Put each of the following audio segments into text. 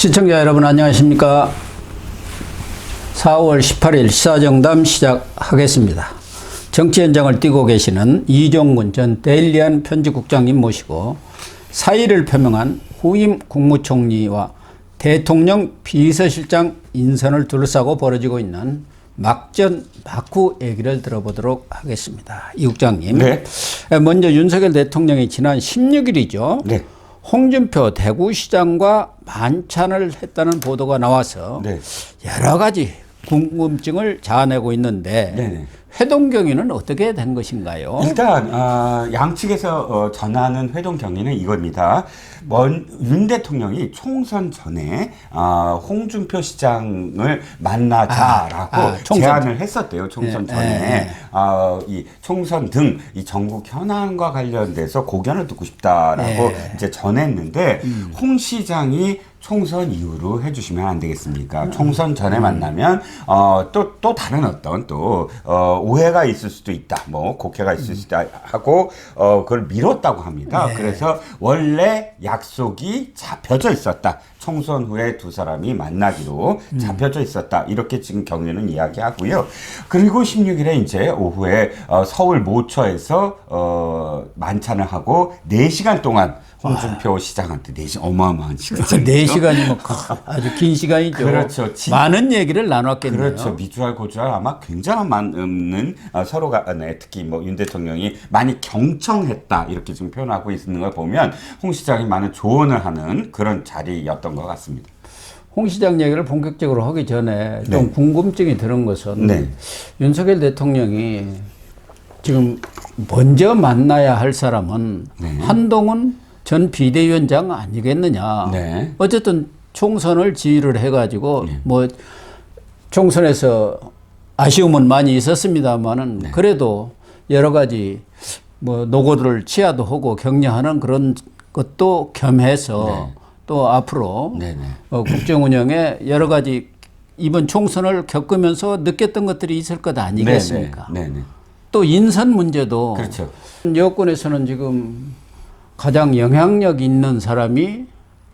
시청자 여러분 안녕하십니까. 4월 18일 시사정담 시작하겠습니다. 정치 현장을 뛰고 계시는 이종근 전 데일리안 편집국장님 모시고 사의를 표명한 후임 국무총리와 대통령 비서실장 인선을 둘러싸고 벌어지고 있는 막전 막후 얘기를 들어보도록 하겠습니다. 이 국장님. 네. 먼저 윤석열 대통령이 지난 16일이죠. 네. 홍준표 대구시장과 만찬을 했다는 보도가 나와서 네. 여러 가지 궁금증을 자아내고 있는데 네네. 회동 경위는 어떻게 된 것인가요? 일단 양측에서 전하는 회동 경위는 이겁니다. 윤 대통령이 총선 전에 홍준표 시장을 만나자라고 제안을 했었대요. 총선 전에 이 총선 등 이 전국 현안과 관련돼서 고견을 듣고 싶다라고 이제 전했는데 홍 시장이 총선 이후로 해주시면 안 되겠습니까? 총선 전에 만나면 또 다른 어떤 오해가 있을 수도 있다. 뭐 곡해가 있을 수도 있다 하고 그걸 미뤘다고 합니다. 네. 그래서 원래 약속이 잡혀져 있었다. 총선 후에 두 사람이 만나기로 잡혀져 있었다. 이렇게 지금 경위는 이야기하고요. 그리고 16일에 이제 오후에 서울 모처에서 만찬을 하고 4시간 동안 홍준표 시장한테 4시간 어마어마한 시간. 4시간이면 아주 긴 시간이죠. 그렇죠. 많은 얘기를 나눴겠네요. 그렇죠. 미주알 고주알 아마 굉장히 많은 서로 간에 특히 뭐 윤 대통령이 많이 경청했다 이렇게 지금 표현하고 있는 걸 보면 홍 시장이 많은 조언을 하는 그런 자리였던 것 같습니다. 홍 시장 얘기를 본격적으로 하기 전에 좀 네. 궁금증이 드는 것은 네. 윤석열 대통령이 지금 먼저 만나야 할 사람은 네. 한동훈 전 비대위원장 아니겠느냐. 네. 어쨌든 총선을 지휘를 해가지고 네. 뭐 총선에서 아쉬움은 많이 있었습니다만은 네. 그래도 여러 가지 뭐 노고들을 치하도 하고 격려하는 그런 것도 겸해서 네. 또 앞으로 네네. 국정 운영에 여러 가지 이번 총선을 겪으면서 느꼈던 것들이 있을 것 아니겠습니까? 네네. 또 인선 문제도 그렇죠. 여권에서는 지금 가장 영향력 있는 사람이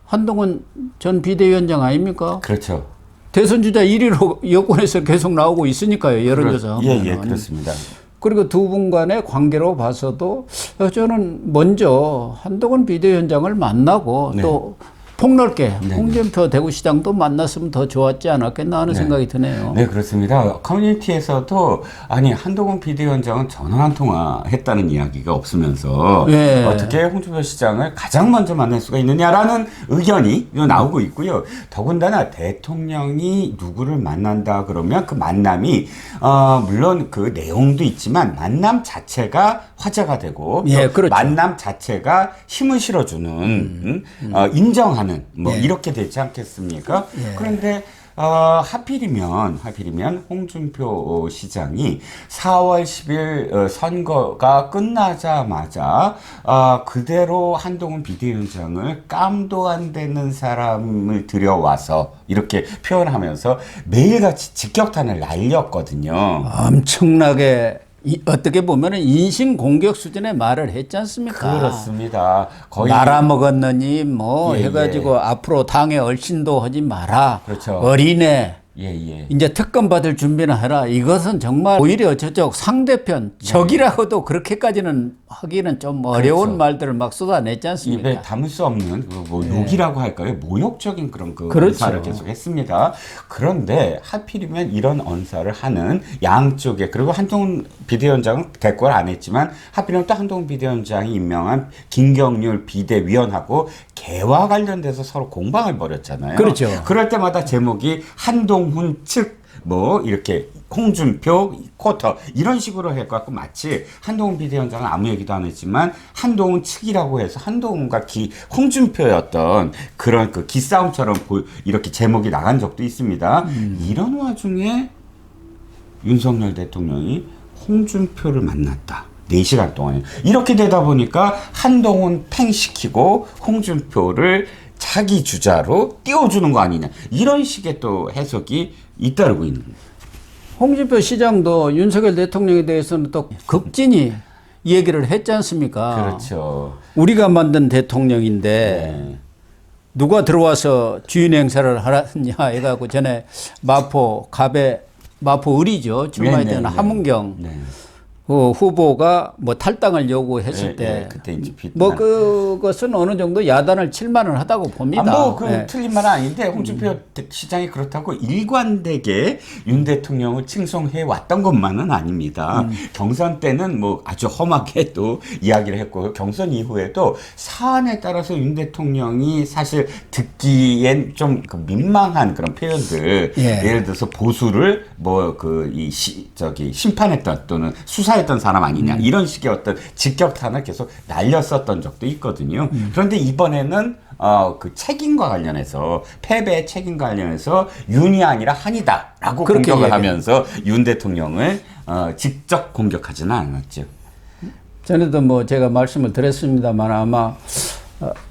한동훈 전 비대위원장 아닙니까? 그렇죠. 대선 주자 1위로 여권에서 계속 나오고 있으니까요. 여론조사 하면. 예, 그렇습니다. 그리고 두 분 간의 관계로 봐서도 저는 먼저 한동훈 비대위원장을 만나고 네. 또 폭넓게 네. 홍준표 대구시장도 만났으면 더 좋았지 않았겠나 하는 생각이 드네요. 네, 그렇습니다. 커뮤니티에서도 아니 한동훈 비대위원장은 전화 한 통화 했다는 이야기가 없으면서 네. 어떻게 홍준표 시장을 가장 먼저 만날 수가 있느냐라는 의견이 나오고 있고요. 더군다나 대통령이 누구를 만난다 그러면 그 만남이 물론 그 내용도 있지만 만남 자체가 화제가 되고 예, 또 그렇죠. 만남 자체가 힘을 실어주는 인정하는 뭐 예. 이렇게 되지 않겠습니까? 예. 그런데 하필이면 홍준표 시장이 4월 10일 선거가 끝나자마자 그대로 한동훈 비대위원장을 깜도 안 되는 사람을 들여와서 이렇게 표현하면서 매일같이 직격탄을 날렸거든요. 엄청나게 어떻게 보면 인신공격 수준의 말을 했지 않습니까? 그렇습니다. 거의 말아먹었느니 뭐 예, 해가지고 앞으로 당에 얼씬도 하지 마라. 그렇죠. 어린애. 예. 이제 특검 받을 준비나 해라. 이것은 정말 오히려 저쪽 상대편 적이라고도 그렇게까지는 하기는 좀 어려운 그렇죠. 말들을 막 쏟아냈지 않습니까? 입에 담을 수 없는 뭐 욕이라고 할까요? 모욕적인 그런 그렇죠. 언사를 계속 했습니다. 그런데 하필이면 이런 언사를 하는 양쪽에 그리고 한동훈 비대위원장은 대꾸를 안 했지만 하필이면 또 한동훈 비대위원장이 임명한 김경률 비대위원하고 개와 관련돼서 서로 공방을 벌였잖아요. 그렇죠. 그럴 때마다 제목이 한동훈 측 뭐 이렇게 홍준표 쿼터 이런 식으로 해갖고 마치 한동훈 비대위원장은 아무 얘기도 안 했지만 한동훈 측이라고 해서 한동훈과 홍준표였던 그런 그 기싸움처럼 이렇게 제목이 나간 적도 있습니다. 이런 와중에 윤석열 대통령이 홍준표를 만났다. 4시간 동안 이렇게 되다 보니까 한동훈 팽시키고 홍준표를 자기 주자로 띄워주는 거 아니냐 이런 식의 또 해석이 잇따르고 있는 거예요. 홍준표 시장도 윤석열 대통령에 대해서는 또 극진히 얘기를 했지 않습니까? 그렇죠. 우리가 만든 대통령인데 네. 누가 들어와서 주인 행사를 하느냐 해가지고 전에 마포 을이죠. 출마했던 함은경 네. 그 후보가 뭐 탈당을 요구했을 네, 때 네, 그때 이제 뭐 그것은 어느 정도 야단을 칠만은 하다고 봅니다. 그 틀린 말은 아닌데 홍준표 시장이 그렇다고 일관되게 윤 대통령을 칭송해 왔던 것만은 아닙니다. 경선 때는 뭐 아주 험하게 또 이야기를 했고 경선 이후에도 사안에 따라서 윤 대통령이 사실 듣기엔 좀 그 민망한 그런 표현들 예를 들어서 보수를 뭐 심판했던 또는 수사했던 사람 아니냐 이런 식의 어떤 직격탄을 계속 날렸었던 적도 있거든요. 그런데 이번에는 그 책임과 관련해서 패배의 책임과 관련해서 윤이 아니라 한이다라고 공격을 하면서 윤 대통령을 직접 공격하지는 않았죠. 전에도 뭐 제가 말씀을 드렸습니다만 아마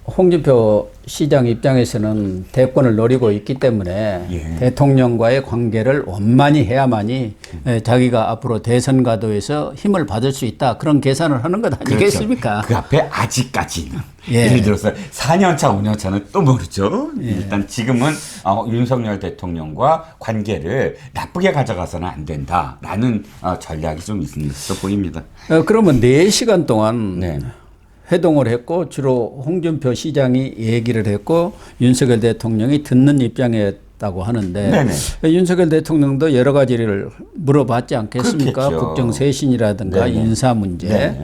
홍준표 시장 입장에서는 대권을 노리고 있기 때문에 대통령과의 관계를 원만히 해야만이 자기가 앞으로 대선 가도에서 힘을 받을 수 있다. 그런 계산을 하는 것 아니겠습니까? 그렇죠. 그 앞에 아직까지는. 예를 들어서 4년차, 5년차는 또 모르죠. 일단 지금은 윤석열 대통령과 관계를 나쁘게 가져가서는 안 된다라는 전략이 좀 있어 보입니다. 그러면 4시간 동안 회동을 했고 주로 홍준표 시장이 얘기를 했고 윤석열 대통령이 듣는 입장이었다고 하는데 윤석열 대통령도 여러 가지를 물어봤지 않겠습니까? 그렇겠죠. 국정쇄신이라든가 인사 문제.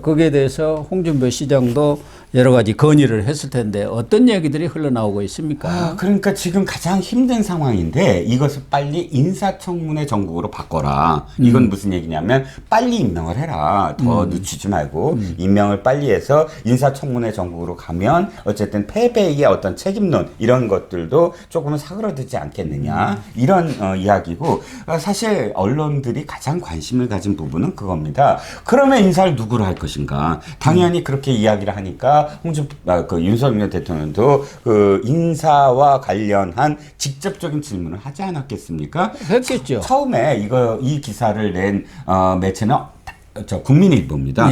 거기에 대해서 홍준표 시장도 여러 가지 건의를 했을 텐데 어떤 얘기들이 흘러나오고 있습니까? 그러니까 지금 가장 힘든 상황인데 이것을 빨리 인사청문회 전국으로 바꿔라. 이건 무슨 얘기냐면 빨리 임명을 해라. 더 늦추지 말고 임명을 빨리 해서 인사청문회 전국으로 가면 어쨌든 패배의 어떤 책임론 이런 것들도 조금은 사그러들지 않겠느냐. 이런 이야기고 사실 언론들이 가장 관심을 가진 부분은 그겁니다. 그러면 인사를 누구로 할 것인가. 당연히 그렇게 이야기를 하니까 윤석열 대통령도 그 인사와 관련한 직접적인 질문을 하지 않았겠습니까? 했겠죠. 처음에 이 기사를 낸 매체는 국민일보입니다.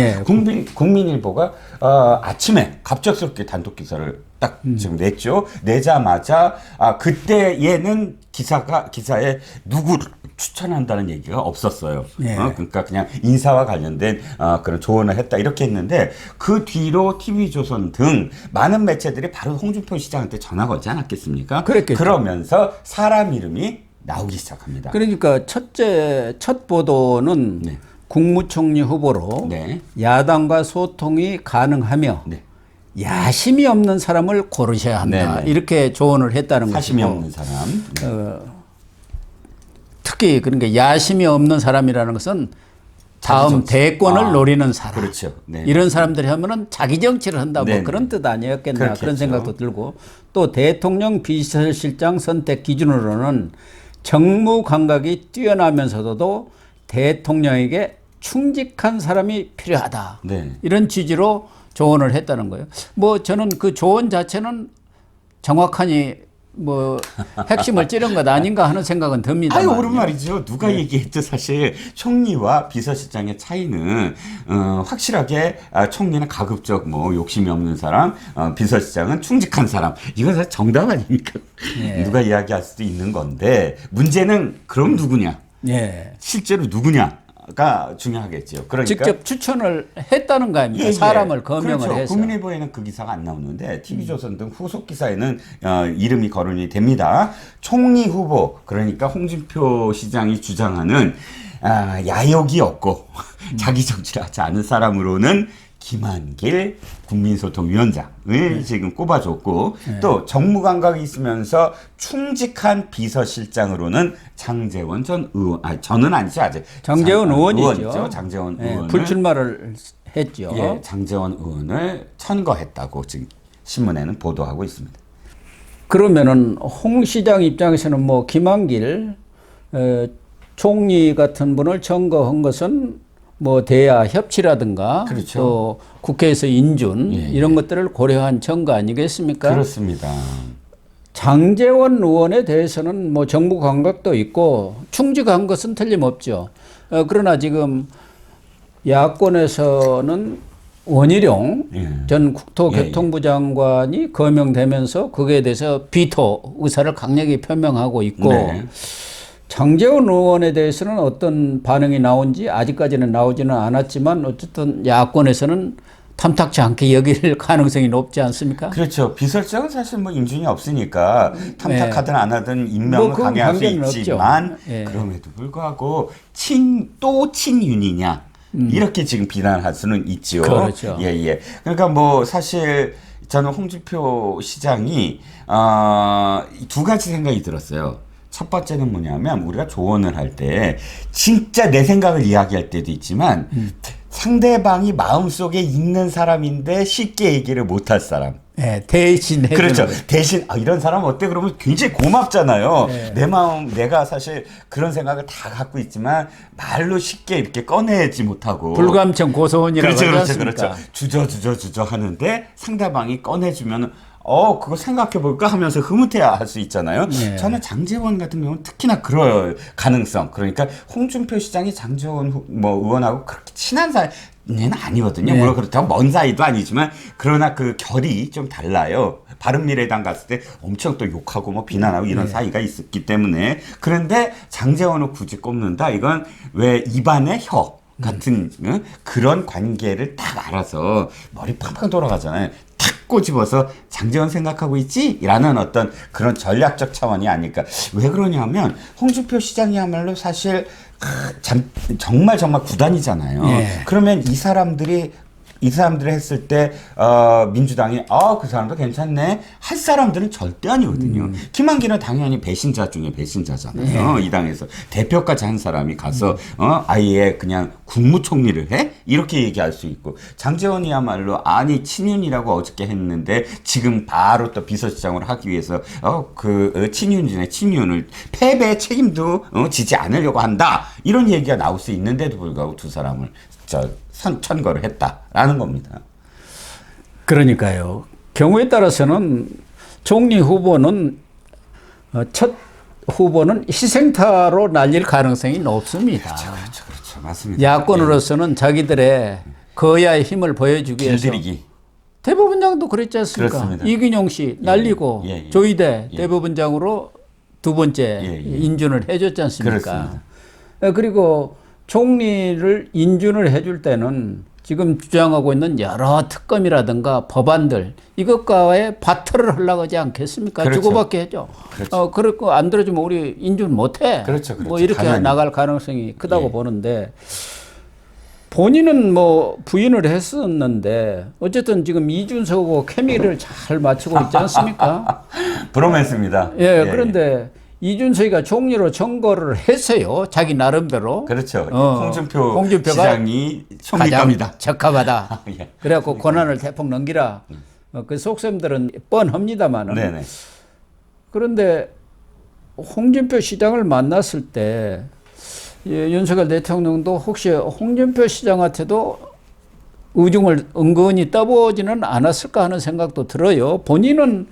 국민일보가 아침에 갑작스럽게 단독 기사를 딱 지금 냈죠. 내자마자 그때에는 기사에 누구를 추천한다는 얘기가 없었어요. 그러니까 그냥 인사와 관련된 그런 조언을 했다 이렇게 했는데 그 뒤로 TV조선 등 많은 매체들이 바로 홍준표 시장한테 전화 걸지 않았겠습니까? 그랬겠죠. 그러면서 사람 이름이 나오기 시작합니다. 그러니까 첫 보도는 국무총리 후보로 야당과 소통이 가능하며 야심이 없는 사람을 고르셔야 한다. 이렇게 조언을 했다는 거죠. 사심이 없는 사람. 특히 그러니까 야심이 없는 사람이라는 것은 다음 대권을 노리는 사람. 그렇죠. 이런 사람들이 하면은 자기 정치를 한다. 뭐 그런 뜻 아니었겠나. 그렇겠죠. 그런 생각도 들고 또 대통령 비서실장 선택 기준으로는 정무 감각이 뛰어나면서도 대통령에게 충직한 사람이 필요하다. 이런 취지로 조언을 했다는 거예요. 뭐 저는 그 조언 자체는 정확하니 뭐 핵심을 찌른 것 아닌가 하는 생각은 듭니다. 옳은 말이죠. 누가 얘기했죠. 사실 총리와 비서실장의 차이는 확실하게 총리는 가급적 뭐 욕심이 없는 사람, 비서실장은 충직한 사람. 이건 사실 정답 아닙니까? 누가 이야기할 수도 있는 건데 문제는 그럼 누구냐? 실제로 누구냐? 가 중요하겠죠. 그러니까 직접 추천을 했다는 거 아닙니까? 사람을 거명을 해서. 국민일보에는 그 기사가 안 나오는데 TV조선 등 후속 기사에는 이름이 거론이 됩니다. 총리 후보 그러니까 홍준표 시장이 주장하는 야욕이 없고 자기 정치를 하지 않은 사람으로는 김한길 국민소통위원장을 지금 꼽아줬고 또 정무 감각이 있으면서 충직한 비서실장으로는 장제원 전 의원, 저는 아니죠 아직 장제원 의원이죠. 장제원 의원을 불출마를 했죠. 장제원 의원을 천거했다고 지금 신문에는 보도하고 있습니다. 그러면은 홍 시장 입장에서는 뭐 김한길 총리 같은 분을 천거한 것은 뭐 대야 협치라든가 또 국회에서 인준 이런 것들을 고려한 청거 아니겠습니까? 그렇습니다. 장제원 의원에 대해서는 뭐 정부 감각도 있고 충직한 것은 틀림없죠. 그러나 지금 야권에서는 원희룡 예. 전 국토교통부 장관이 거명되면서 거기에 대해서 비토 의사를 강력히 표명하고 있고 네. 장제원 의원에 대해서는 어떤 반응이 나온지 아직까지는 나오지는 않았지만 어쨌든 야권에서는 탐탁지 않게 여길 가능성이 높지 않습니까? 그렇죠. 비서실장은 사실 뭐 인준이 없으니까 탐탁하든 안 하든 임명을 뭐 그건 강요할 수 관계는 있지만 없죠. 예. 그럼에도 불구하고 또 친윤이냐 이렇게 지금 비난할 수는 있죠. 그렇죠. 예. 그러니까 뭐 사실 저는 홍준표 시장이 두 가지 생각이 들었어요. 첫 번째는 뭐냐면 우리가 조언을 할 때 진짜 내 생각을 이야기할 때도 있지만 상대방이 마음속에 있는 사람인데 쉽게 얘기를 못할 사람. 네, 대신 해주는 그렇죠. 거죠. 대신 이런 사람 어때? 그러면 굉장히 고맙잖아요. 네. 내 마음 내가 사실 그런 생각을 다 갖고 있지만 말로 쉽게 이렇게 꺼내지 못하고 불감청 고소원이라고 하지 않습니까? 그렇죠. 주저 하는데 상대방이 꺼내주면 그거 생각해볼까 하면서 흐뭇해야 할 수 있잖아요. 네. 저는 장제원 같은 경우는 특히나 그럴 가능성. 그러니까 홍준표 시장이 장제원 의원하고 그렇게 친한 사이는 아니거든요. 네. 물론 그렇다고 먼 사이도 아니지만 그러나 그 결이 좀 달라요. 바른미래당 갔을 때 엄청 또 욕하고 뭐 비난하고 이런 사이가 있었기 때문에 그런데 장제원을 굳이 꼽는다. 이건 왜 입안의 혀 같은 그런 관계를 딱 알아서 머리 팡팡 돌아가잖아요. 탁 꼬집어서 장제원 생각하고 있지? 라는 어떤 그런 전략적 차원이 아닐까. 왜 그러냐면 홍준표 시장이야말로 사실 정말 구단이잖아요. 예. 그러면 이 사람들이 했을 때 민주당이 그 사람도 괜찮네 할 사람들은 절대 아니거든요. 김한길은 당연히 배신자 중에 배신자잖아요. 이 당에서 대표까지 한 사람이 가서 아예 그냥 국무총리를 해? 이렇게 얘기할 수 있고 장제원이야말로 아니 친윤이라고 어저께 했는데 지금 바로 또 비서실장으로 하기 위해서 친윤을 패배의 책임도 지지 않으려고 한다. 이런 얘기가 나올 수 있는데도 불구하고 두 사람을 천거를 했다라는 겁니다. 그러니까요. 경우에 따라서는 총리 후보는 첫 후보는 희생타로 날릴 가능성이 높습니다. 그렇죠. 맞습니다. 야권으로서는 자기들의 거야의 힘을 보여주기 위해서 길들이기. 대법원장도 그랬지 않습니까? 그렇습니다. 이균용 씨 날리고 예. 조희대 대법원장으로 두 번째 인준을 해줬지 않습니까? 그렇습니다. 그리고 총리를 인준을 해줄 때는 지금 주장하고 있는 여러 특검이라든가 법안들 이것과의 바틀을 하려고 하지 않겠습니까? 그렇죠. 주고받게 해줘. 그렇죠. 그리고 안 들어주면 우리 인준 못해. 그렇죠. 뭐 이렇게 당연히. 나갈 가능성이 크다고 보는데 본인은 뭐 부인을 했었는데 어쨌든 지금 이준석하고 케미를 잘 맞추고 있지 않습니까? 브로맨스입니다. 예, 그런데 이준석이가 총리로 선거를 했어요. 자기 나름대로. 그렇죠. 홍준표가 시장이 총리감이다. 적합하다. 예. 그래갖고 권한을 대폭 넘기라. 그 속셈들은 뻔합니다만은. 네네. 그런데 홍준표 시장을 만났을 때 윤석열 대통령도 혹시 홍준표 시장한테도 의중을 은근히 떠보지는 않았을까 하는 생각도 들어요. 본인은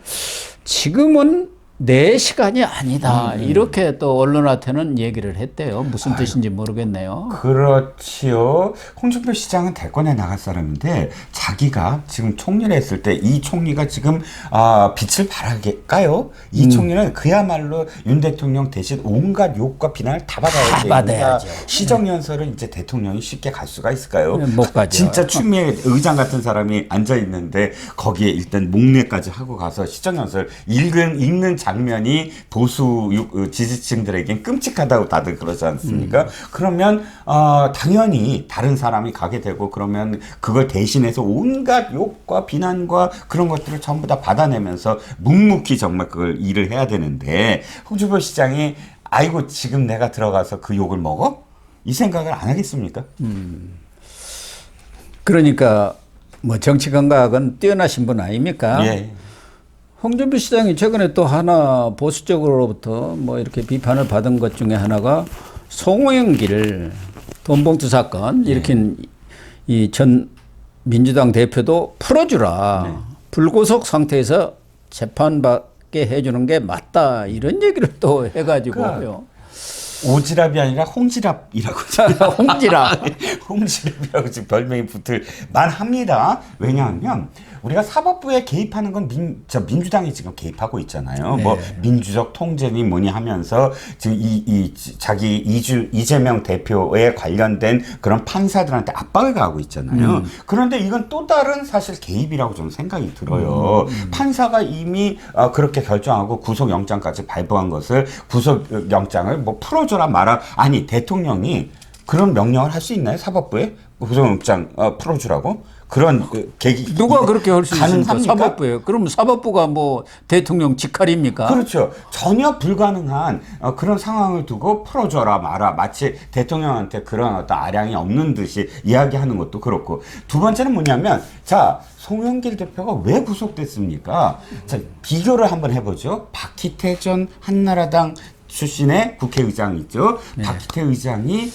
지금은 내 시간이 아니다. 이렇게 또 언론한테는 얘기를 했대요. 무슨 뜻인지 모르겠네요. 그렇지요. 홍준표 시장은 대권에 나갈 사람인데 자기가 지금 총리를 했을 때 이 총리가 지금 빛을 발할까요? 이 총리는 그야말로 윤 대통령 대신 온갖 욕과 비난을 다 받아야 받아야죠. 시정연설을 이제 대통령이 쉽게 갈 수가 있을까요? 못 가죠. 진짜 추미애 의장 같은 사람이 앉아 있는데 거기에 일단 목례까지 하고 가서 시정연설 읽는 장면이 보수 지지층들에겐 끔찍하다고 다들 그러지 않습니까? 그러면 당연히 다른 사람이 가게 되고 그러면 그걸 대신해서 온갖 욕과 비난과 그런 것들을 전부 다 받아내면서 묵묵히 정말 그걸 일을 해야 되는데 홍준표 시장이 아이고 지금 내가 들어가서 그 욕을 먹어? 이 생각을 안 하겠습니까? 그러니까 뭐 정치 감각은 뛰어나신 분 아닙니까? 예. 홍준표 시장이 최근에 또 하나 보수적으로부터 뭐 이렇게 비판을 받은 것 중에 하나가 송영길 돈봉투 사건 일으킨 이 전 민주당 대표도 풀어주라. 불구속 상태에서 재판받게 해주는 게 맞다. 이런 얘기를 또 해가지고요. 오지랖이 아니라 홍지랖이라고 홍지랖. 홍지랖이라고 지금 별명이 붙을 만합니다. 왜냐하면 우리가 사법부에 개입하는 건 민주당이 지금 개입하고 있잖아요. 네. 뭐 민주적 통제니 뭐니 하면서 지금 자기 이재명 대표에 관련된 그런 판사들한테 압박을 가하고 있잖아요. 그런데 이건 또 다른 사실 개입이라고 저는 생각이 들어요. 판사가 이미 그렇게 결정하고 구속영장까지 발부한 것을 구속영장을 뭐 풀어줘라 마라. 아니 대통령이 그런 명령을 할 수 있나요? 사법부에 구속영장 풀어주라고? 그런 계기 누가 그렇게 할 수 있습니까? 가능합니까? 사법부에. 그럼 사법부가 뭐 대통령 직할입니까? 그렇죠. 전혀 불가능한 그런 상황을 두고 풀어줘라 마라. 마치 대통령한테 그런 어떤 아량이 없는 듯이 이야기하는 것도 그렇고. 두 번째는 뭐냐면, 자, 송영길 대표가 왜 구속됐습니까? 자, 비교를 한번 해보죠. 박희태 전 한나라당 출신의 국회의장 있죠. 네. 박희태 의장이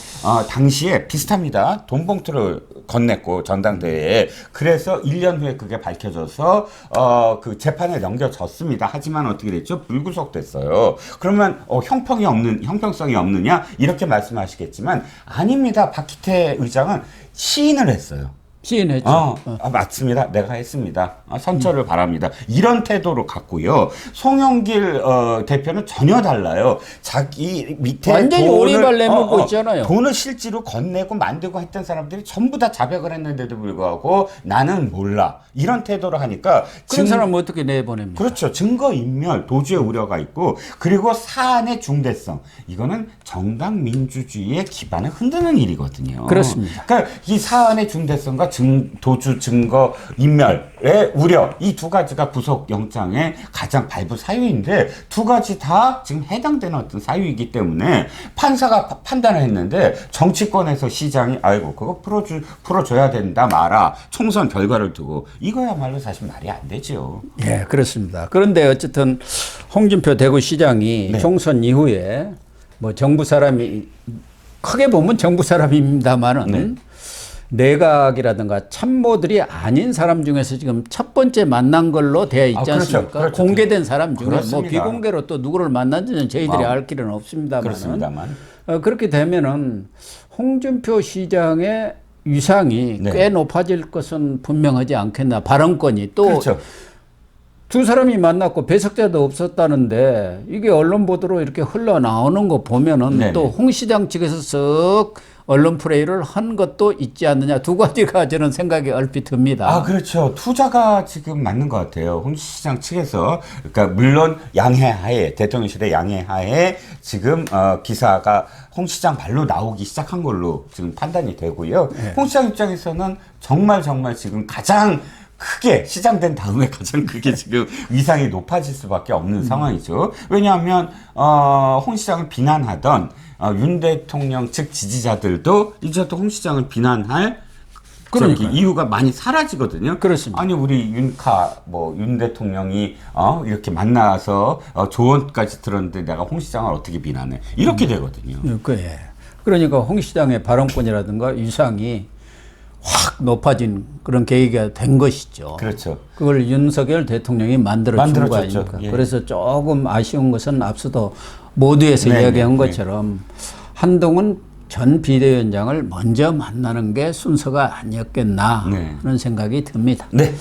당시에 비슷합니다. 돈 봉투를 건넸고 전당대회에. 그래서 1년 후에 그게 밝혀져서 그 재판에 넘겨졌습니다. 하지만 어떻게 됐죠? 불구속됐어요. 그러면 형평성이 없느냐? 이렇게 말씀하시겠지만 아닙니다. 박희태 의장은 시인을 했어요. 시인했죠. 맞습니다. 내가 했습니다. 선처를 바랍니다. 이런 태도로 갔고요. 송영길 대표는 전혀 달라요. 자기 밑에 완전히 오리발 내밀고 있잖아요. 돈을 실제로 건네고 만들고 했던 사람들이 전부 다 자백을 했는데도 불구하고 나는 몰라. 이런 태도로 하니까 그런 사람은 어떻게 내보냅니까? 그렇죠. 증거인멸, 도주의 우려가 있고, 그리고 사안의 중대성. 이거는 정당 민주주의의 기반을 흔드는 일이거든요. 그렇습니다. 그러니까 이 사안의 중대성과 도주 증거 인멸의 우려, 이 두 가지가 구속영장의 가장 발부 사유인데, 두 가지 다 지금 해당되는 어떤 사유이기 때문에 판사가 판단을 했는데 정치권에서 시장이 아이고 그거 풀어줘야 된다 마라. 총선 결과를 두고 이거야말로 사실 말이 안 되죠. 예, 그렇습니다. 그런데 어쨌든 홍준표 대구시장이 네. 총선 이후에 뭐 정부 사람이 크게 보면 정부 사람입니다만은 네. 내각이라든가 참모들이 아닌 사람 중에서 지금 첫 번째 만난 걸로 되어 있지 그렇죠. 않습니까? 그렇죠. 공개된 사람 중에 그렇습니다. 뭐 비공개로 또 누구를 만난지는 저희들이 알 길은 없습니다만은 그렇습니다만. 그렇게 되면은 홍준표 시장의 위상이 네. 꽤 높아질 것은 분명하지 않겠나. 발언권이 또 그렇죠. 두 사람이 만났고 배석자도 없었다는데 이게 언론 보도로 이렇게 흘러나오는 거 보면은 네네. 또 홍 시장 측에서 쓱 언론 플레이를 한 것도 있지 않느냐. 두 가지가 저는 생각이 얼핏 듭니다. 그렇죠. 투자가 지금 맞는 것 같아요. 홍 시장 측에서. 그러니까 물론 양해하에, 대통령실의 양해하에 지금 기사가 홍 시장 발로 나오기 시작한 걸로 지금 판단이 되고요. 네. 홍 시장 입장에서는 정말 지금 가장 크게 시장된 다음에 가장 크게 지금 위상이 높아질 수밖에 없는 상황이죠. 왜냐하면 홍 시장을 비난하던 윤 대통령 측 지지자들도 이제 또 홍 시장을 비난할 이유가 많이 사라지거든요. 그렇습니다. 아니 우리 윤 대통령이 이렇게 만나서 조언까지 들었는데 내가 홍 시장을 어떻게 비난해? 이렇게 되거든요. 예. 그러니까 홍 시장의 발언권이라든가 위상이 확 높아진 그런 계기가 된 것이죠. 그렇죠. 그걸 윤석열 대통령이 만들어준 거 만들어줬죠. 아닙니까? 예. 그래서 조금 아쉬운 것은 앞서도 모두에서 네, 이야기한 네, 것처럼 한동훈 전 비대위원장을 먼저 만나는 게 순서가 아니었겠나 네. 하는 생각이 듭니다. 네.